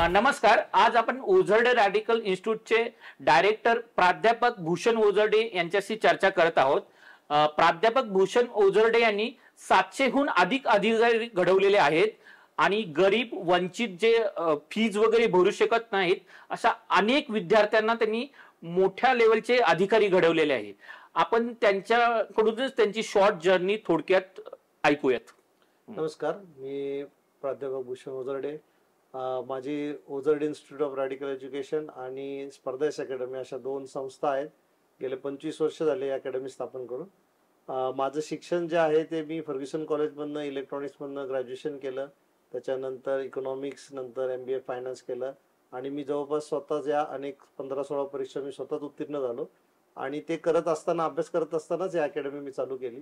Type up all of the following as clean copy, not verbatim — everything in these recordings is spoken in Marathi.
नमस्कार. आज आपण ओझरडे रॅडिकल इन्स्टिट्यूटचे डायरेक्टर प्राध्यापक भूषण ओझरडे यांच्याशी चर्चा करत आहोत. प्राध्यापक भूषण ओझरडे यांनी 700हून अधिक अधिकारी घडवलेले आहेत आणि गरीब वंचित जे फीज वगैरे भरू शकत नाहीत अशा अनेक विद्यार्थ्यांना त्यांनी मोठ्या लेवलचे अधिकारी घडवलेले आहेत. आपण त्यांच्याकडूनच त्यांची शॉर्ट जर्नी थोडक्यात ऐकूयात. नमस्कार, मी प्राध्यापक भूषण ओझरडे. माझी Ozarde institute of radical education आणि स्पर्धा यश अकॅडमी अशा दोन संस्था आहेत. गेले 25 वर्ष झाले या अकॅडमी स्थापन करून. माझं शिक्षण जे आहे ते मी फर्ग्युसन कॉलेजमधनं इलेक्ट्रॉनिक्समधनं ग्रॅज्युएशन केलं. त्याच्यानंतर इकॉनॉमिक्स, नंतर MBA फायनान्स केलं आणि मी जवळपास स्वतःच या अनेक 15-16 परीक्षा मी स्वतःच उत्तीर्ण झालो. आणि ते करत असताना, अभ्यास करत असतानाच या अकॅडमी मी चालू केली.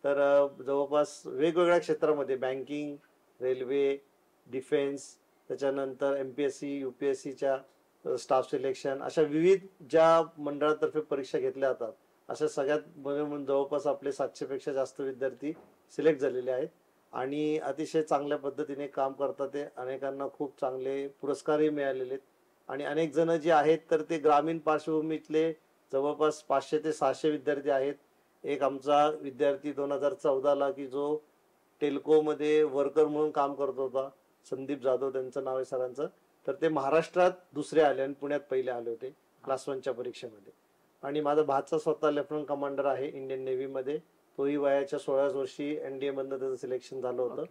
तर जवळपास वेगवेगळ्या क्षेत्रामध्ये बँकिंग, रेल्वे, डिफेन्स, त्याच्यानंतर MPSC, UPSCच्या स्टाफ सिलेक्शन अशा विविध ज्या मंडळातर्फे परीक्षा घेतल्या जातात अशा सगळ्यात म्हणून जवळपास आपले 700 पेक्षा जास्त विद्यार्थी सिलेक्ट झालेले आहेत आणि अतिशय चांगल्या पद्धतीने काम करतात. ते अनेकांना खूप चांगले पुरस्कारही मिळालेले आहेत आणि अनेक जण जे आहेत तर ते ग्रामीण पार्श्वभूमीतले जवळपास 500 ते 600 विद्यार्थी आहेत. एक आमचा विद्यार्थी 2014ला की जो टेल्कोमध्ये वर्कर म्हणून काम करत होता, संदीप जाधव त्यांचं नाव आहे सरांचं, तर ते महाराष्ट्रात दुसरे आले आणि पुण्यात पहिले आले होते क्लास 1च्या परीक्षेमध्ये. आणि माझा भाचा स्वतः लेफ्टनंट कमांडर आहे इंडियन नेव्हीमध्ये. तोही वयाच्या 16 वर्षी NDA मधनं त्याचं सिलेक्शन झालं होतं.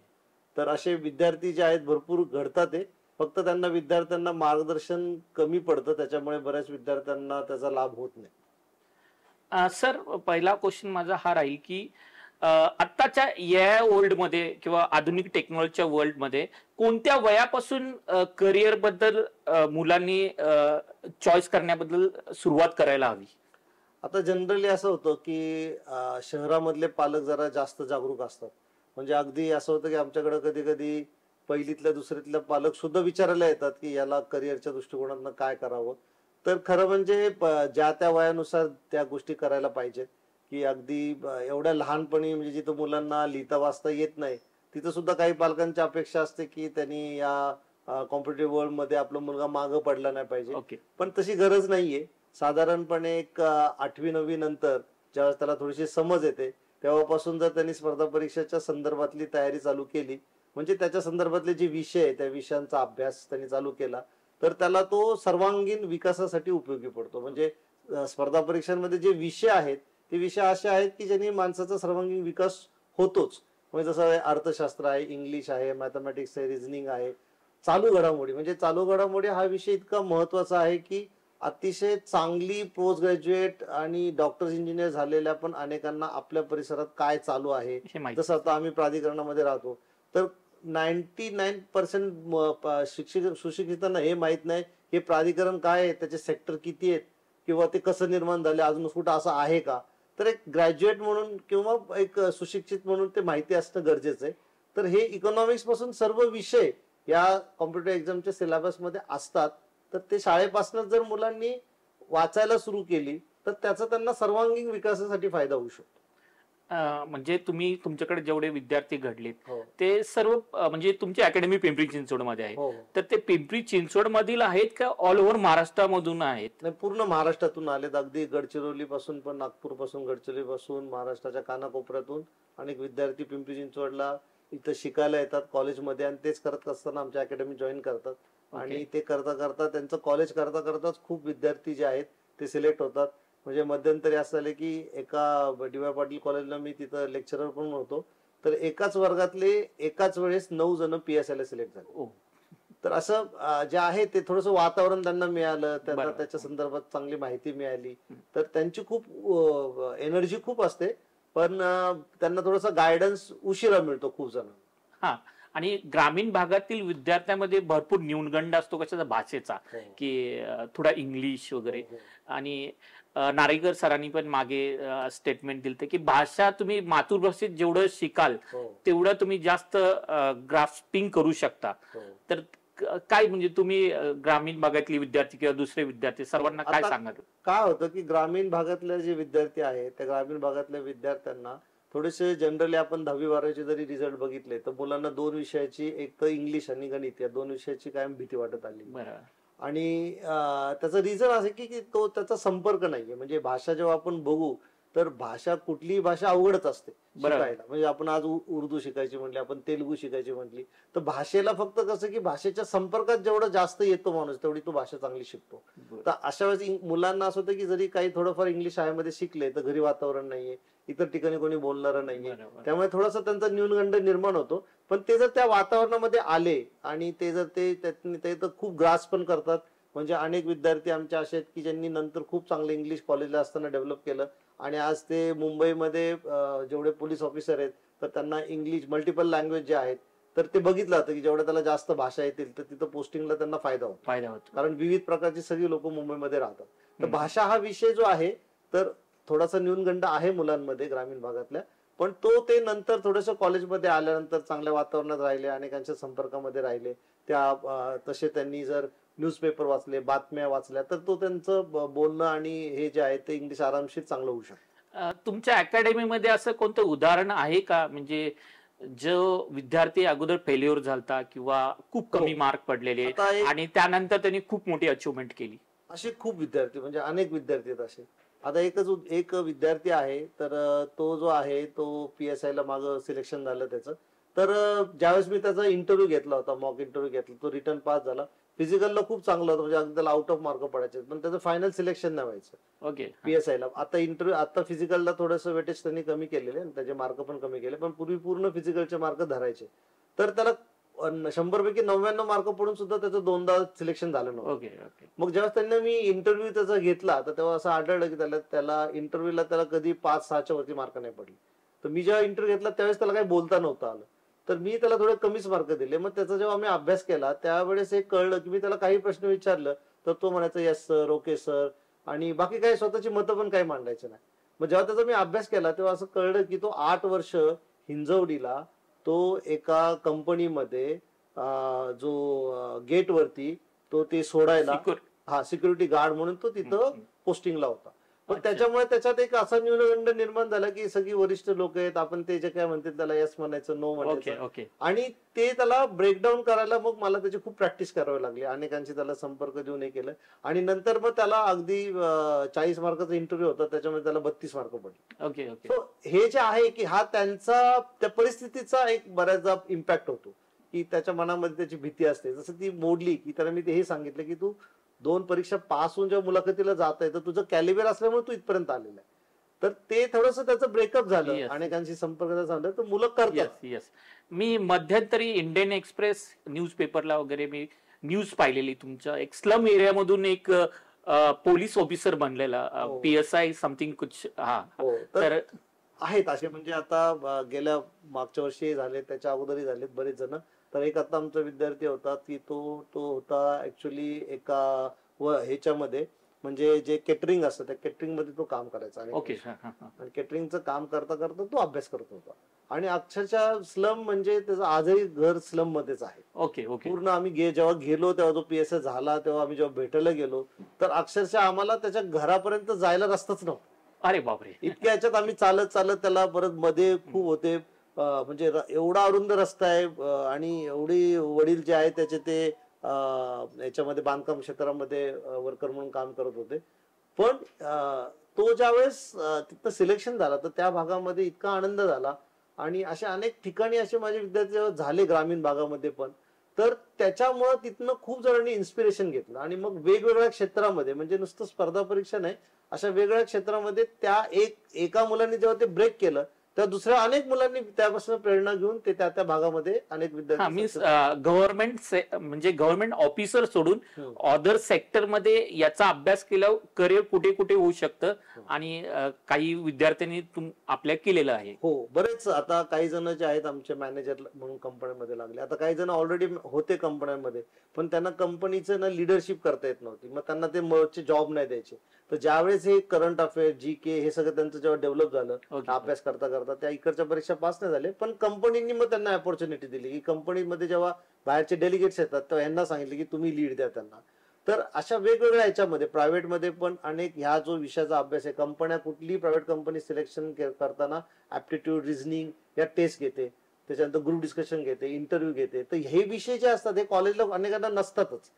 तर असे विद्यार्थी जे आहेत भरपूर घडतात. ते फक्त त्यांना विद्यार्थ्यांना मार्गदर्शन कमी पडतं, त्याच्यामुळे बऱ्याच विद्यार्थ्यांना त्याचा लाभ होत नाही. सर, पहिला क्वेश्चन माझा हा राहील की आत्ताच्या या वर्ल्ड मध्ये किंवा आधुनिक टेक्नॉलॉजीच्या वर्ल्ड मध्ये कोणत्या वयापासून करिअर बद्दल मुलांनी चॉईस करण्याबद्दल सुरुवात करायला हवी? आता जनरली असं होतं की शहरामधले पालक जरा जास्त जागरूक असतात. म्हणजे अगदी असं होतं की आमच्याकडे कधी कधी पहिलीतल्या दुसरीतल्या पालक सुद्धा विचारायला येतात की याला करिअरच्या दृष्टिकोनातून काय करावं. तर खरं म्हणजे ज्या त्या वयानुसार त्या गोष्टी करायला पाहिजेत. की अगदी एवढ्या लहानपणी म्हणजे जिथं मुलांना लिहिता वाचता येत नाही तिथं सुद्धा काही पालकांची अपेक्षा असते की त्यांनी या कॉम्पिटेटिव्ह वर्ल्ड मध्ये आपला मुलगा मागं पडला नाही पाहिजे. पण तशी गरज नाहीये. साधारणपणे एक 8वी-9वी नंतर ज्यावेळेस त्याला थोडीशी समज येते तेव्हापासून जर त्यांनी स्पर्धा परीक्षेच्या संदर्भातली तयारी चालू केली, म्हणजे त्याच्या संदर्भातले जे विषय आहे त्या विषयांचा अभ्यास त्यांनी चालू केला, तर त्याला तो सर्वांगीण विकासासाठी उपयोगी पडतो. म्हणजे स्पर्धा परीक्षांमध्ये जे विषय आहेत ते विषय असे आहेत की ज्यांनी माणसाचा सर्वांगीण विकास होतोच. म्हणजे जसं अर्थशास्त्र आहे, इंग्लिश आहे, मॅथमॅटिक्स आहे, रिझनिंग आहे, चालू घडामोडी. म्हणजे चालू घडामोडी हा विषय इतका महत्वाचा आहे की अतिशय चांगली पोस्ट ग्रॅज्युएट आणि डॉक्टर्स इंजिनियर झालेल्या पण अनेकांना आपल्या परिसरात काय चालू आहे, जसं आता आम्ही प्राधिकरणामध्ये राहतो तर 99% सुशिक्षितांना हे माहित नाही हे प्राधिकरण काय आहे, त्याचे सेक्टर किती आहेत किंवा ते कसं निर्माण झाले, अजून कुठं असं आहे का. तर एक ग्रॅज्युएट म्हणून किंवा एक सुशिक्षित म्हणून ते माहिती असणं गरजेचं आहे. तर हे इकॉनॉमिक्स पासून सर्व विषय या कॉम्पिटेटिव्ह एक्झामच्या सिलेबसमध्ये असतात. तर ते शाळेपासूनच जर मुलांनी वाचायला सुरू केली तर त्याचा त्यांना सर्वांगीण विकासासाठी फायदा होऊ शकतो. म्हणजे तुम्ही तुमच्याकडे जेवढे विद्यार्थी घडलेत ते सर्व म्हणजे तुमची अकॅडमी पिंपरी चिंचवड मध्ये आहे, तर ते पिंपरी चिंचवड मधील आहेत का ऑल ओव्हर महाराष्ट्रामधून आहेत? पूर्ण महाराष्ट्रातून आलेत. अगदी गडचिरोली पासून पण, नागपूर पासून, गडचिरोली पासून, महाराष्ट्राच्या कानाकोपऱ्यातून अनेक विद्यार्थी पिंपरी चिंचवडला इथं शिकायला येतात कॉलेजमध्ये आणि तेच करत असताना आमच्या अकॅडमी जॉईन करतात. आणि ते करता करता त्यांचं कॉलेज करता करताच खूप विद्यार्थी जे आहेत ते सिलेक्ट होतात. म्हणजे मध्यंतरी असं झालं की एका DY पाटील कॉलेजला मी तिथं लेक्चरर पण होतो, तर एकाच वर्गातले एकाच वेळेस 9 जण PSI ला सिलेक्ट झाले. तर असं जे आहे ते थोडंसं वातावरण त्यांना मिळालं, त्यांना त्याच्या संदर्भात चांगली माहिती मिळाली, तर त्यांची खूप एनर्जी खूप असते, पण त्यांना थोडासा गायडन्स उशिरा मिळतो खूप जणांना. आणि ग्रामीण भागातील विद्यार्थ्यांमध्ये भरपूर न्यूनगंड असतो कशाचा, भाषेचा, की थोडा इंग्लिश वगैरे. आणि नारेकर सरांनी पण मागे स्टेटमेंट दिलं की भाषा तुम्ही मातृभाषेत जेवढं शिकाल तेवढं तुम्ही जास्त ग्रास्पिंग करू शकता. तर काय म्हणजे तुम्ही ग्रामीण भागातले विद्यार्थी किंवा दुसरे विद्यार्थी सर्वांना काय सांगाल? काय होतं की ग्रामीण भागातले जे विद्यार्थी आहेत त्या ग्रामीण भागातल्या विद्यार्थ्यांना थोडेसे जनरली आपण 10वी-12वीचे जरी रिझल्ट बघितले तर मुलांना दोन विषयाची, एक तर इंग्लिश आणि गणित, या दोन विषयाची कायम भीती वाटत आली. बरोबर. आणि त्याचं रिझन असं की तो त्याचा संपर्क नाहीये. म्हणजे भाषा जेव्हा आपण बघू तर भाषा, कुठलीही भाषा अवघडच असते बरोबर. शिकायला. म्हणजे आपण आज उर्दू शिकायची म्हटली, आपण तेलुगू शिकायची म्हटली, तर भाषेला फक्त कसं की भाषेच्या संपर्कात जेवढं जास्त येतो माणूस तेवढी तो भाषा चांगली शिकतो. तर अशा वेळेस मुलांना असं होतं की जरी काही थोडंफार इंग्लिश शाळेमध्ये शिकले तर घरी वातावरण नाहीये, इतर ठिकाणी कोणी बोलणारं नाहीये, बरोबर. त्यामुळे थोडासा त्यांचा न्यूनगंड निर्माण होतो. पण ते जर त्या वातावरणामध्ये आले आणि ते जर ते तर खूप ग्रास पण करतात. म्हणजे अनेक विद्यार्थी आमचे असे आहेत की ज्यांनी नंतर खूप चांगलं इंग्लिश कॉलेजला असताना डेव्हलप केलं आणि आज ते मुंबईमध्ये जेवढे पोलीस ऑफिसर आहेत तर त्यांना इंग्लिश मल्टिपल लँग्वेज जे आहेत तर ते बघितलं जातं की जेवढ्या त्याला जास्त भाषा येतील तर तिथं पोस्टिंगला त्यांना फायदा होतो. कारण विविध प्रकारची सगळी लोक मुंबईमध्ये राहतात. तर भाषा हा विषय जो आहे तर थोडासा न्यूनगंड आहे मुलांमध्ये ग्रामीण भागातल्या, पण ते नंतर थोडंसं कॉलेजमध्ये आल्यानंतर चांगल्या वातावरणात राहिले, अनेकांच्या संपर्कामध्ये राहिले, त्या तसे त्यांनी जर न्यूजपेपर वाचले, बातम्या वाचल्या तर त्यांचं बोलणं आणि हे जे आहे ते इंग्लिश आरामशीर चांगलं होऊ शकतं. तुमच्या अकॅडमीमध्ये असं कोणतं उदाहरण आहे का, म्हणजे जो विद्यार्थी अगोदर फेल्युअर झालता किंवा खूप कमी मार्क पडलेले आणि त्यानंतर त्यांनी खूप मोठी अचिव्हमेंट केली? असे खूप विद्यार्थी, म्हणजे अनेक विद्यार्थी आहेत असे. आता एक विद्यार्थी आहे तर तो जो आहे तो PSI ला मागं सिलेक्शन झालं त्याचं. तर ज्यावेळेस मी त्याचा इंटरव्ह्यू घेतला होता, मॉक इंटरव्ह्यू घेतला, तो रिटर्न पास झाला. फिजिकलला खूप चांगलं होतं, म्हणजे अगदी त्याला आउट ऑफ मार्क पडायचे, पण त्याचं फायनल सिलेक्शन नाही व्हायचं. ओके. PSI ला आता फिजिकलला थोडंसं वेटेज त्यांनी कमी केलेले, त्याचे मार्क पण कमी केले, पण पूर्वी पूर्ण फिजिकलचे मार्क धरायचे. तर त्याला 100 पैकी 99 मार्क पडून सुद्धा त्याचं दोनदा सिलेक्शन झालं नव्हतं. मग जेव्हा त्यांना मी इंटरव्ह्यू त्याचा घेतला तर तेव्हा असं आढळलं की त्याला इंटरव्ह्यूला त्याला कधी 5-6च्या वरती मार्क नाही पडले. तर मी जेव्हा इंटरव्ह्यू घेतला त्यावेळेस त्याला काही बोलता नव्हतं आलं, तर मी त्याला थोडे कमीच मार्क दिले. मग त्याचा जेव्हा आम्ही अभ्यास केला त्यावेळेस एक कळलं की मी त्याला काही प्रश्न विचारलं तर तो म्हणायचा येस सर, ओके सर, आणि बाकी काही स्वतःची मतं पण काही मांडायचे नाही. मग जेव्हा त्याचा मी अभ्यास केला तेव्हा असं कळलं की तो 8 वर्ष हिंजवडीला तो एका कंपनीमध्ये जो गेट वरती तो ते सोडायला सिक्युरिटी गार्ड म्हणून तो तिथं पोस्टिंगला होता. पण त्याच्यामुळे त्याच्यात एक असा न्यूनगंड निर्माण झाला की सगळी वरिष्ठ लोक आहेत, आपण ते जे काय म्हणतात त्याला यस म्हणायचं, नो म्हणायचं, आणि ते त्याला ब्रेकडाऊन करायला मग मला त्याची खूप प्रॅक्टिस करावी लागली. अनेकांशी त्याला संपर्क देऊन हे केलं आणि नंतर मग त्याला अगदी 40 मार्काचा इंटरव्ह्यू होता, त्याच्यामध्ये त्याला 32 मार्क पडले. सो हे जे आहे की हा त्यांचा त्या परिस्थितीचा एक बऱ्याचदा इम्पॅक्ट होतो की त्याच्या मनामध्ये त्याची भीती असते. जसं ती मोडली की त्याला मी हे सांगितलं की तू 2 परीक्षा पास होऊन जेव्हा मुलाखतीला जात आहे तर तुझं कॅलिबर असल्यामुळे तू इथपर्यंत आलेला आहे. तर ते थोडंसं त्याचं ब्रेकअप झालं, अनेकांशी संपर्क झाला, तर मुलं करतात. मी मध्यंतरी इंडियन एक्सप्रेस न्यूज पेपरला वगैरे मी न्यूज पाहिलेली, तुमच्या एक स्लम एरियामधून एक पोलीस ऑफिसर बनलेला, PSI समथिंग कुछ. तर आहेत असे, म्हणजे आता गेल्या मागच्या वर्षी झाले, त्याच्या अगोदरही झालेत बरेच जण. तर एक आता आमचा विद्यार्थी होता की तो होता ऍक्च्युली एका ह्याच्यामध्ये, म्हणजे जे केटरिंग असतं त्या केटरिंग मध्ये तो काम करायचा आणि केटरिंगचं काम करता करता तो अभ्यास करत होता. आणि अक्षरशः स्लम, म्हणजे त्याचं आजही घर स्लम मध्येच आहे. पूर्ण आम्ही जेव्हा गेलो तेव्हा जो PSI झाला तेव्हा आम्ही जेव्हा भेटायला गेलो तर अक्षरशः आम्हाला त्याच्या घरापर्यंत जायला रस्ताच नव्हता. अरे बापरे. इतक्या याच्यात आम्ही चालत चालत त्याला, परत मध्ये खूप होते, म्हणजे एवढा अरुंद रस्ता आहे आणि एवढी वडील जे आहे त्याचे ते याच्यामध्ये बांधकाम क्षेत्रामध्ये वर्कर म्हणून काम करत होते. पण तो ज्यावेळेस तिथं सिलेक्शन झाला तर त्या भागामध्ये इतका आनंद झाला. आणि अशा अनेक ठिकाणी असे माझे विद्यार्थी झाले ग्रामीण भागामध्ये पण. तर त्याच्यामुळे तिथनं खूप जणांनी इन्स्पिरेशन घेतलं आणि मग वेगवेगळ्या क्षेत्रामध्ये, म्हणजे नुसतं स्पर्धा परीक्षा नाही, अशा वेगळ्या क्षेत्रामध्ये त्या एका मुलांनी जेव्हा ते ब्रेक केलं तेव्हा दुसऱ्या अनेक मुलांनी त्यापासून प्रेरणा घेऊन ते त्या भागामध्ये अनेक विद्यार्थी, गव्हर्नमेंट म्हणजे गव्हर्नमेंट ऑफिसर सोडून अदर सेक्टर मध्ये याचा अभ्यास केल्यावर करिअर कुठे कुठे होऊ शकतं आणि काही विद्यार्थ्यांनी आपल्या केलेलं आहे. हो, बरेच. आता काही जण जे आहेत आमचे मॅनेजर म्हणून कंपन्यांमध्ये लागले. आता काही जण ऑलरेडी होते कंपन्यांमध्ये, पण त्यांना कंपनीचं लिडरशिप करता येत नव्हती, मग त्यांना ते जॉब नाही द्यायचे. तर ज्यावेळेस हे करंट अफेअर, GK हे सगळं त्यांचं जेव्हा डेव्हलप झालं, अभ्यास करता करता त्या इकडच्या परीक्षा पास नाही झाले, पण कंपनीनी मग त्यांना ऑपॉर्च्युनिटी दिली की कंपनीमध्ये जेव्हा बाहेरचे डेलिगेट्स येतात तेव्हा यांना सांगितलं की तुम्ही लीड द्या त्यांना. तर अशा वेगवेगळ्या याच्यामध्ये प्रायव्हेटमध्ये पण अनेक ह्या जो विषयाचा अभ्यास आहे, कंपन्या कुठलीही प्रायव्हेट कंपनी सिलेक्शन करताना ऍप्टिट्यूड रिझनिंग या टेस्ट घेते, त्याच्यानंतर ग्रुप डिस्कशन घेते, इंटरव्ह्यू घेते. तर हे विषय जे असतात हे कॉलेजला अनेकांना नसतातच,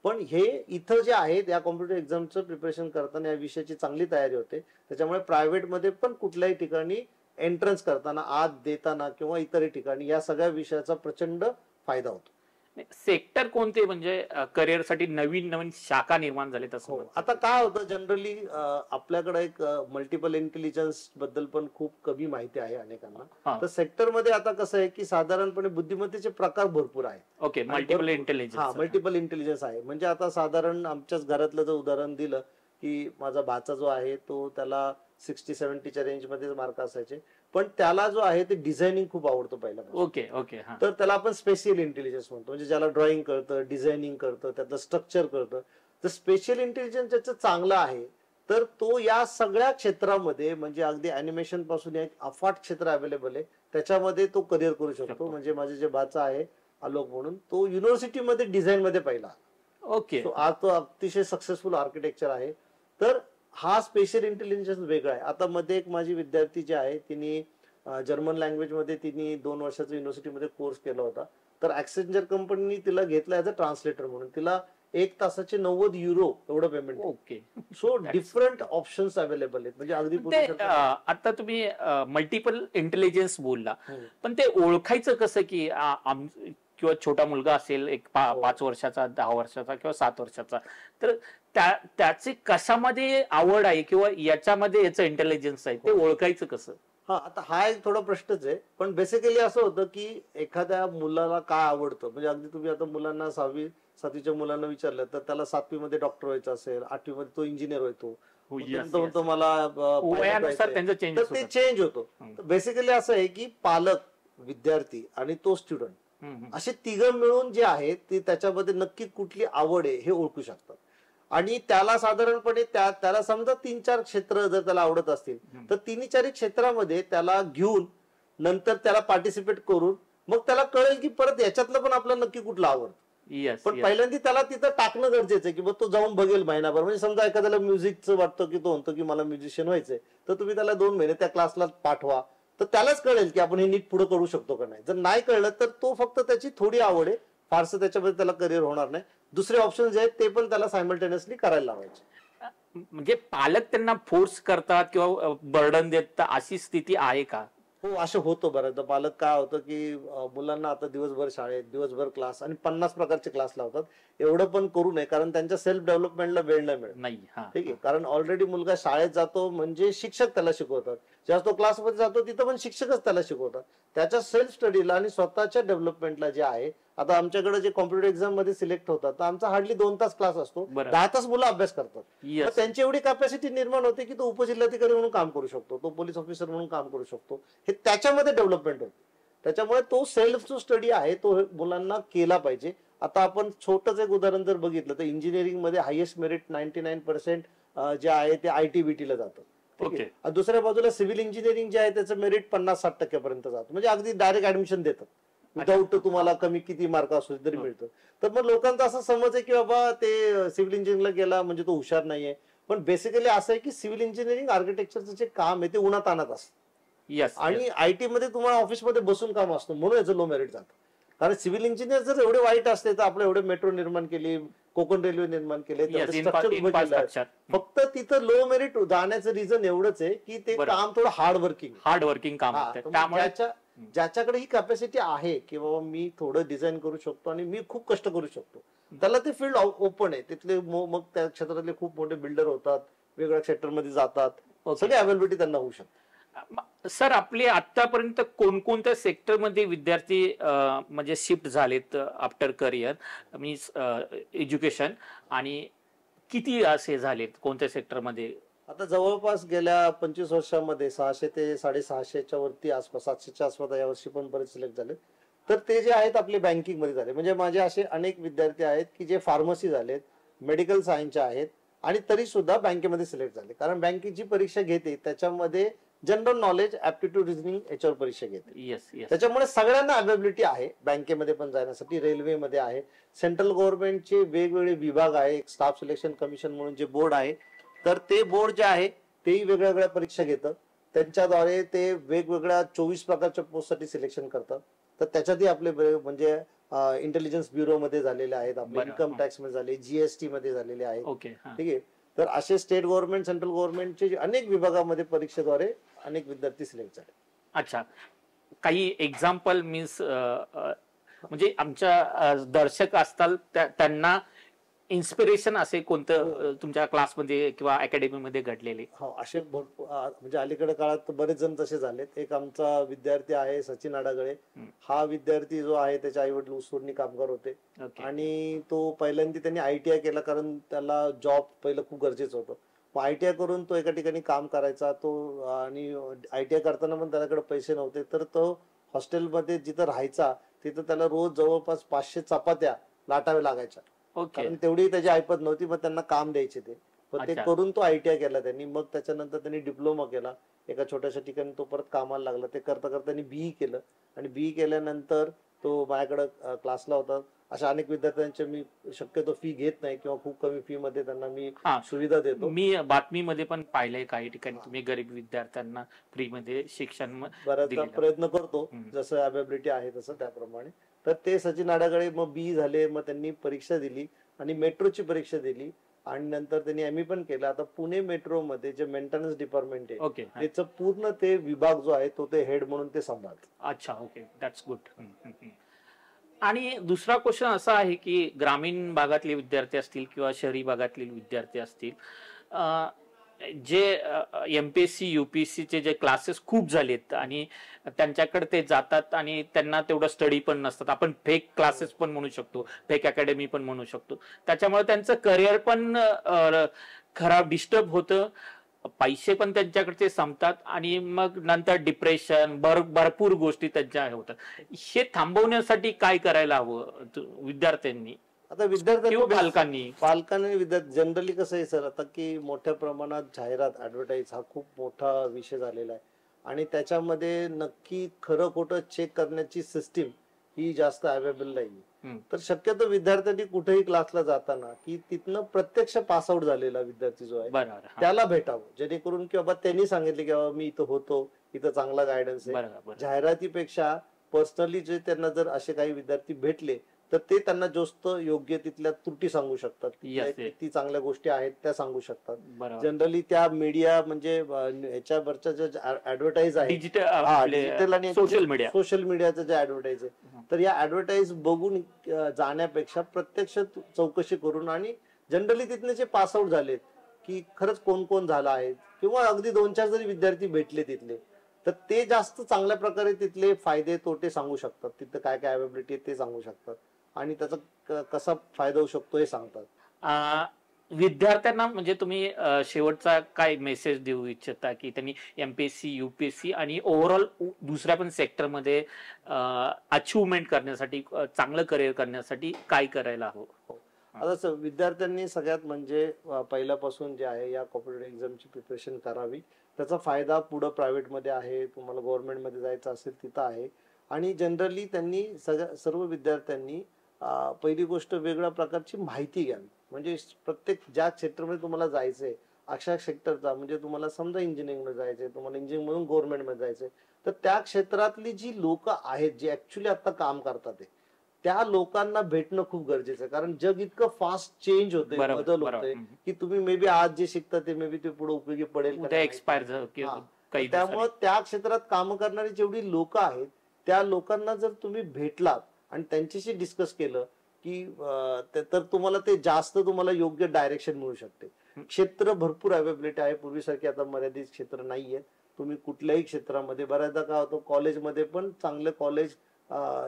पण हे इथं जे आहेत या कॉम्पिटेटिव्ह एक्झामचं प्रिपरेशन करताना या विषयाची चांगली तयारी होते. त्याच्यामुळे प्रायव्हेटमध्ये पण कुठल्याही ठिकाणी एंट्रन्स करताना, आत देताना किंवा इतरही ठिकाणी या सगळ्या विषयाचा प्रचंड फायदा होतो. सेक्टर कोणते म्हणजे करिअरसाठी नवीन नवीन शाखा निर्माण झाले तसं हो, म्हणतात? आता काय होतं जनरली आपल्याकडे एक मल्टिपल इंटेलिजन्स बद्दल पण खूप कमी माहिती आहे अनेकांना. हा. तर सेक्टर मध्ये आता कसं आहे की साधारणपणे बुद्धिमत्तेचे प्रकार भरपूर आहेत. Okay, multiple intelligence. Multiple intelligence आहे. म्हणजे आता साधारण आमच्याच घरातलं जर उदाहरण दिलं की माझा भाचा जो आहे तो त्याला 60-70च्या रेंजमध्ये मार्क असायचे, पण त्याला जो आहे ते डिझायनिंग खूप आवडतं पहिल्यापासून. Okay okay. तर त्याला आपण स्पेशल इंटेलिजन्स म्हणतो, म्हणजे ज्याला ड्रॉइंग कळतं, डिझायनिंग कळतं, त्याचं स्ट्रक्चर कळतं. तर स्पेशल इंटेलिजन्स ज्याचं चांगलं आहे तर तो या सगळ्या क्षेत्रामध्ये, म्हणजे अगदी अॅनिमेशन पासून एक अफाट क्षेत्र अवेलेबल आहे, त्याच्यामध्ये तो करिअर करू शकतो. म्हणजे माझे जे भाचा आहे आलोक म्हणून, तो युनिव्हर्सिटीमध्ये डिझाईन मध्ये पहिला. ओके. आज तो अतिशय सक्सेसफुल आर्किटेक्चर आहे. तर हा स्पेशल इंटेलिजन्स वेगळा आहे. आता मध्ये एक माझी विद्यार्थी जी आहे तिने जर्मन लँग्वेज मध्ये तिने 2 वर्षाचा युनिव्हर्सिटीमध्ये कोर्स केला होता. तर ऍक्सेंचर कंपनीने तिला घेतला ऍज अ ट्रान्सलेटर म्हणून. तिला 1 तासाचे 90 युरो एवढं payment. Okay. So different options available आहेत. म्हणजे अगदी आता तुम्ही मल्टिपल इंटेलिजन्स बोलला, पण ते ओळखायचं कसं की किंवा छोटा मुलगा असेल एक 5 वर्षाचा, 10 वर्षाचा किंवा 7 वर्षाचा, तर त्याची कशामध्ये आवड आहे किंवा याच्यामध्ये याचं इंटेलिजन्स आहे ते ओळखायचं कसं? आता हा एक थोडा प्रश्नच आहे. पण बेसिकली असं होतं की एखाद्या मुलाला काय आवडतं, म्हणजे अगदी तुम्ही आता मुलांना 6वी 7वीच्या मुलांना विचारलं तर त्याला 7वी मध्ये डॉक्टर व्हायचं असेल, 8वी मध्ये तो इंजिनियर होतो, म्हणतो मला वयानुसार त्यांचं चेंज तर ते चेंज होतो. बेसिकली असं आहे की पालक, विद्यार्थी आणि तो स्टुडंट असे तिघं मिळून जे आहेत ते त्याच्यामध्ये नक्की कुठली आवड आहे हे ओळखू शकतात. आणि त्याला साधारणपणे त्याला समजा 3-4 क्षेत्र जर त्याला आवडत असतील तर 3-4 क्षेत्रामध्ये त्याला घेऊन नंतर त्याला पार्टिसिपेट करून मग त्याला कळेल की परत याच्यातलं पण आपल्याला नक्की कुठलं आवडतं. पण पहिल्यांदा त्याला तिथं टाकणं गरजेचं आहे की तो जाऊन बघेल महिनाभर. म्हणजे समजा एखाद्याला म्युझिकचं वाटतं की तो म्हणतो की मला म्युझिशियन व्हायचंय, तर तुम्ही त्याला 2 महिने त्या क्लासला पाठवा, तर त्यालाच कळेल की आपण हे नीट पुढे करू शकतो का नाही. जर नाही कळलं तर तो फक्त त्याची थोडी आवड आहे, फारसं त्याच्यामध्ये त्याला करिअर होणार नाही. दुसरे ऑप्शन जे आहेत ते पण त्याला सायमल्टेनियसली करायला लावायचे. म्हणजे पालक त्यांना फोर्स करतात किंवा बर्डन देतात अशी स्थिती आहे का? हो, असं होतं बऱ्याचदा. पालक काय होतं की मुलांना आता दिवसभर शाळेत, दिवसभर क्लास आणि 50 प्रकारचे क्लास लावतात. एवढं पण करू नये, कारण त्यांच्या सेल्फ डेव्हलपमेंटला वेळ नाही मिळत. नाही, ठीक आहे. कारण ऑलरेडी मुलगा शाळेत जातो म्हणजे शिक्षक त्याला शिकवतात, जेव्हा तो क्लासमध्ये जातो तिथं पण शिक्षकच त्याला शिकवतात. त्याच्या सेल्फ स्टडीला आणि स्वतःच्या डेव्हलपमेंटला जे आहे, आता आमच्याकडे जे कॉम्पिटेटिव्ह एक्झाम मध्ये सिलेक्ट होतात तर आमचा हार्डली 2 तास क्लास असतो, 10 तास मुलं अभ्यास करतात. त्यांची एवढी कॅपॅसिटी निर्माण होते की तो उपजिल्हाधिकारी म्हणून काम करू शकतो, तो पोलीस ऑफिसर म्हणून काम करू शकतो. हे त्याच्यामध्ये डेव्हलपमेंट होते. त्याच्यामुळे तो सेल्फ जो स्टडी आहे तो मुलांना केला पाहिजे. आता आपण छोटंच एक उदाहरण जर बघितलं तर इंजिनिअरिंग मध्ये हायेस्ट मेरिट 99% जे आहे ते ITBT ला जातं. दुसऱ्या बाजूला सिव्हिल इंजिनिअरिंग जे आहे त्याचं मेरिट 50-60% पर्यंत जातं. म्हणजे अगदी डायरेक्ट ऍडमिशन देतात, विदाऊट तुम्हाला कमी किती मार्क असू तरी मिळतं. तर मग लोकांचा असा समज आहे की बाबा ते सिव्हिल इंजिनिअरिंगला गेला म्हणजे तो हुशार नाहीये. पण बेसिकली असं आहे की सिव्हिल इंजिनिअरिंग आर्किटेक्चरचं जे काम आहे ते उन्हात आणत असतं, आणि IT मध्ये तुम्हाला ऑफिसमध्ये बसून काम असतं, म्हणून याचं लो मेरिट जातं. कारण सिव्हिल इंजिनियर जर एवढे वाईट असते तर आपलं एवढे मेट्रो निर्माण केली, कोकण रेल्वे निर्माण केले, फक्त तिथं लो मेरिट जाण्याचं रिझन एवढंच आहे की ते काम थोडं हार्ड वर्किंग काम. ज्याच्याकडे ही कॅपॅसिटी आहे की बाबा मी थोडं डिझाईन करू शकतो आणि मी खूप कष्ट करू शकतो, त्याला ते फील्ड ओपन आहे. तिथले मग त्या क्षेत्रातले खूप मोठे बिल्डर होतात, वेगळ्या सेक्टरमध्ये जातात, सगळी अवेलेबिलिटी त्यांना होऊ शकते. सर, आपले आतापर्यंत कोणकोणत्या सेक्टरमध्ये विद्यार्थी म्हणजे शिफ्ट झालेत आफ्टर करिअर मीन्स एज्युकेशन, आणि किती असे झालेत कोणत्या सेक्टरमध्ये? आता जवळपास गेल्या 25 वर्षांमध्ये 600 ते 650च्या वरती आसपास, 700च्या आसपास यावर्षी पण बरेच सिलेक्ट झाले. तर ते जे आहेत आपले बँकिंग मध्ये झाले. म्हणजे माझे असे अनेक विद्यार्थी आहेत की जे फार्मसी झालेत, मेडिकल सायन्सचे आहेत, आणि तरी सुद्धा बँकेमध्ये सिलेक्ट झाले. कारण बँकेची परीक्षा घेते त्याच्यामध्ये जनरल नॉलेज, ऍप्टिट्यूड, रिझनिंग याच्यावर परीक्षा घेते. Yes yes. त्याच्यामुळे सगळ्यांना अवेबिलिटी आहे बँकेमध्ये पण जाण्यासाठी, रेल्वेमध्ये आहे. सेंट्रल गव्हर्नमेंटचे वेगवेगळे विभाग आहे, एक स्टाफ सिलेक्शन कमिशन म्हणून जे बोर्ड आहे, तर ते बोर्ड जे आहे तेही वेगळ्या वेगळ्या परीक्षा घेतं. त्यांच्याद्वारे ते वेगवेगळ्या 24 प्रकारच्या पोस्टसाठी सिलेक्शन करतात. तर त्याच्यातही आपले म्हणजे इंटेलिजन्स ब्युरो मध्ये झालेले आहेत, आपले इन्कम टॅक्स मध्ये झाले, जीएसटी मध्ये झालेले आहेत. ओके. ठीक आहे. तर असे स्टेट गव्हर्नमेंट, सेंट्रल गव्हर्नमेंटचे अनेक विभागामध्ये परीक्षेद्वारे अनेक विद्यार्थी सिलेक्ट झाले. अच्छा, काही एक्झाम्पल मीन्स म्हणजे आमच्या दर्शक असतात त्यांना इन्स्पिरेशन असे कोणतं तुमच्या क्लासमध्ये किंवा अकॅडमीमध्ये घडलेले? हो, असे भरपूर म्हणजे अलीकडे काळात बरेच जण तसे झालेत. एक आमचा विद्यार्थी आहे सचिन आडागळे. हा विद्यार्थी जो आहे त्याचे आई वडील ऊसतोडणी कामगार होते आणि तो पहिल्यांदा त्यांनी ITI केला, कारण त्याला जॉब पहिलं खूप गरजेचं होतं. मग ITI करून तो एका ठिकाणी काम करायचा तो, आणि ITI करताना पण त्याच्याकडे पैसे नव्हते, तर तो हॉस्टेलमध्ये जिथं राहायचा तिथं त्याला रोज जवळपास 500 चपात्या लाटाव्या लागायच्या, कारण तेवढी त्याची ऐपत नव्हती. मग त्यांना काम द्यायचे ते, पण ते करून तो ITI केला त्यांनी. मग त्याच्यानंतर त्यांनी डिप्लोमा केला एका छोट्याशा ठिकाणी, तो परत कामाला लागला. ते करता करता त्यांनी BE केलं आणि BE केल्यानंतर तो माझ्याकडे क्लासला होता. अशा अनेक विद्यार्थ्यांचे मी शक्यतो फी घेत नाही किंवा खूप कमी फी मध्ये त्यांना मी सुविधा देतो. मी बातमीमध्ये पण पाहिलंय काही ठिकाणी तुम्ही गरीब विद्यार्थ्यांना फ्री मध्ये शिक्षण बऱ्याचदा प्रयत्न करतो, जसं अवेबिलिटी आहे तसं त्याप्रमाणे. तर ते सचिन आडागळे मग BE झाले, मग त्यांनी परीक्षा दिली आणि मेट्रोची परीक्षा दिली आणि नंतर त्यांनी ME पण केलं. आता पुणे मेट्रो मध्ये जे मेंटेनन्स डिपार्टमेंट आहे त्याचं पूर्ण ते विभाग जो आहे तो ते हेड म्हणून ते सांभाळतात. अच्छा, ओके, दॅट्स गुड. आणि दुसरा क्वेश्चन असा आहे की ग्रामीण भागातले विद्यार्थी असतील किंवा शहरी भागातले विद्यार्थी असतील, जे MPSC UPSC चे जे क्लासेस खूप झालेत आणि त्यांच्याकडे ते जातात आणि त्यांना तेवढं स्टडी पण नसतात. आपण फेक क्लासेस पण म्हणू शकतो, फेक अकॅडमी पण म्हणू शकतो. त्याच्यामुळे त्यांचं करिअर पण खराब डिस्टर्ब होतं, पैसे पण त्यांच्याकडचे संपतात आणि मग नंतर डिप्रेशन, भरपूर गोष्टी त्यांच्या होतात. हे थांबवण्यासाठी काय करायला हवं विद्यार्थ्यांनी? आता विद्यार्थ्यांनी पालकांनी विद्यार्थी जनरली कसं आहे सर, आता की मोठ्या प्रमाणात जाहिरात, ऍडव्हर्टाईज हा खूप मोठा विषय झालेला आहे आणि त्याच्यामध्ये नक्की खरं खोटं चेक करण्याची सिस्टीम ही जास्त अवेलेबल नाही. तर शक्यतो विद्यार्थ्यांनी कुठेही क्लासला जाताना की तिथनं प्रत्यक्ष पासआउट झालेला विद्यार्थी जो आहे त्याला भेटावं, जेणेकरून की बाबा त्यांनी सांगितले की बाबा मी इथं होतो, इथं चांगला गायडन्स आहे. जाहिरातीपेक्षा पर्सनली जे त्यांना जर असे काही विद्यार्थी भेटले तर ते त्यांना जास्त योग्य तिथल्या त्रुटी सांगू शकतात, किती चांगल्या गोष्टी आहेत त्या सांगू शकतात. जनरली त्या मीडिया म्हणजे ह्याच्यावरच्या ज्या ऍडव्हर्टाईज आहे डिजिटल आणि सोशल मीडियाचं जे ऍडव्हर्टाईज आहे, तर या ऍडव्हर्टाईज बघून जाण्यापेक्षा प्रत्यक्ष चौकशी करून आणि जनरली तिथले जे पासआउट झालेत की खरंच कोण कोण झाला आहे किंवा अगदी 2-4 जरी विद्यार्थी भेटले तिथले, तर ते जास्त चांगल्या प्रकारे तिथले फायदे तोटे सांगू शकतात, तिथं काय काय अवेबिलिटी आहे ते सांगू शकतात आणि त्याचा कसा फायदा होऊ शकतो हे सांगतात. विद्यार्थ्यांना म्हणजे तुम्ही शेवटचा काय मेसेज देऊ इच्छिता की त्यांनी MPSC UPSC आणि ओव्हरऑल दुसऱ्या पण सेक्टरमध्ये अचिव्हमेंट करण्यासाठी, चांगलं करिअर करण्यासाठी काय करायला हवं? आता विद्यार्थ्यांनी सगळ्यात म्हणजे पहिल्यापासून जे आहे या कॉम्पिटेटिव्ह एक्झामची प्रिपरेशन करावी. त्याचा फायदा पुढे प्रायव्हेटमध्ये आहे, तुम्हाला गव्हर्नमेंटमध्ये जायचं असेल तिथं आहे. आणि जनरली त्यांनी सर्व विद्यार्थ्यांनी पहिली गोष्ट वेगळ्या प्रकारची माहिती घ्यावी. म्हणजे प्रत्येक ज्या क्षेत्रामध्ये तुम्हाला जायचंय अशा सेक्टरचा, म्हणजे तुम्हाला समजा इंजिनिअरिंगमध्ये जायचंय, तुम्हाला इंजिनिअरिंग मधून गव्हर्नमेंटमध्ये जायचंय, तर त्या क्षेत्रातली जी लोक आहेत जे ऍक्च्युली आता काम करतात त्या लोकांना भेटणं खूप गरजेचं आहे. कारण जग इतकं फास्ट चेंज होतंय, बदल होतोय की तुम्ही मे बी आज जे शिकता ते मे बी ते पुढे उपयोगी पडेल, त्यामुळे त्या क्षेत्रात काम करणारी जेवढी लोक आहेत त्या लोकांना जर तुम्ही भेटलात आणि त्यांच्याशी डिस्कस केलं की तर तुम्हाला ते जास्त तुम्हाला योग्य डायरेक्शन मिळू शकते. क्षेत्र भरपूर अवेबिलिटी आहे, पूर्वीसारखी आता मर्यादित क्षेत्र नाहीये. तुम्ही कुठल्याही क्षेत्रामध्ये, बऱ्याचदा काय होतं कॉलेजमध्ये पण चांगले कॉलेज,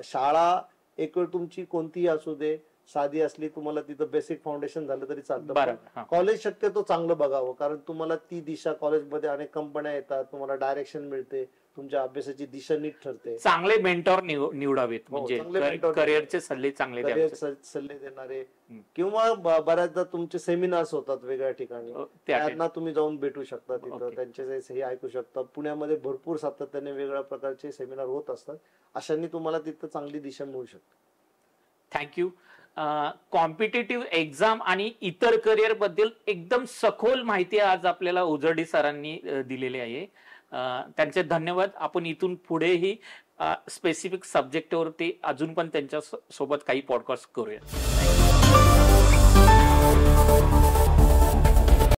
शाळा एक वेळ तुमची कोणतीही असू दे, साधी असली, तुम्हाला तिथं बेसिक फाउंडेशन झालं तरी चालतं. कॉलेज शक्यतो चांगलं बघावं, कारण तुम्हाला ती दिशा, कॉलेजमध्ये अनेक कंपन्या येतात, तुम्हाला डायरेक्शन मिळते, तुमच्या अभ्यासाची दिशा नीट ठरते. चांगले मेंटॉर निवडावेत, म्हणजे चांगले mentor करिअरचे सल्ले चांगले द्यावे. सल्ले देणारे किंवा बऱ्याचदा तुमचे सेमिनार्स होतात वेगळ्या ठिकाणी, त्यांना तुम्ही जाऊन भेटू शकता, तिथं त्यांचे हे ऐकू शकता. पुण्यामध्ये भरपूर सातत्याने वेगळ्या प्रकारचे सेमिनार होत असतात. अशांनी तुम्हाला तिथं चांगली दिशा मिळू शकते. थँक्यू. कॉम्पिटेटिव्ह एक्झाम आणि इतर करिअर बद्दल एकदम सखोल माहिती आज आपल्याला उजर्डे सरांनी दिलेली आहे. त्यांचे धन्यवाद. आपण इथून पुढेही स्पेसिफिक सब्जेक्टवरती अजून पण त्यांच्या सोबत काही पॉडकास्ट करूया.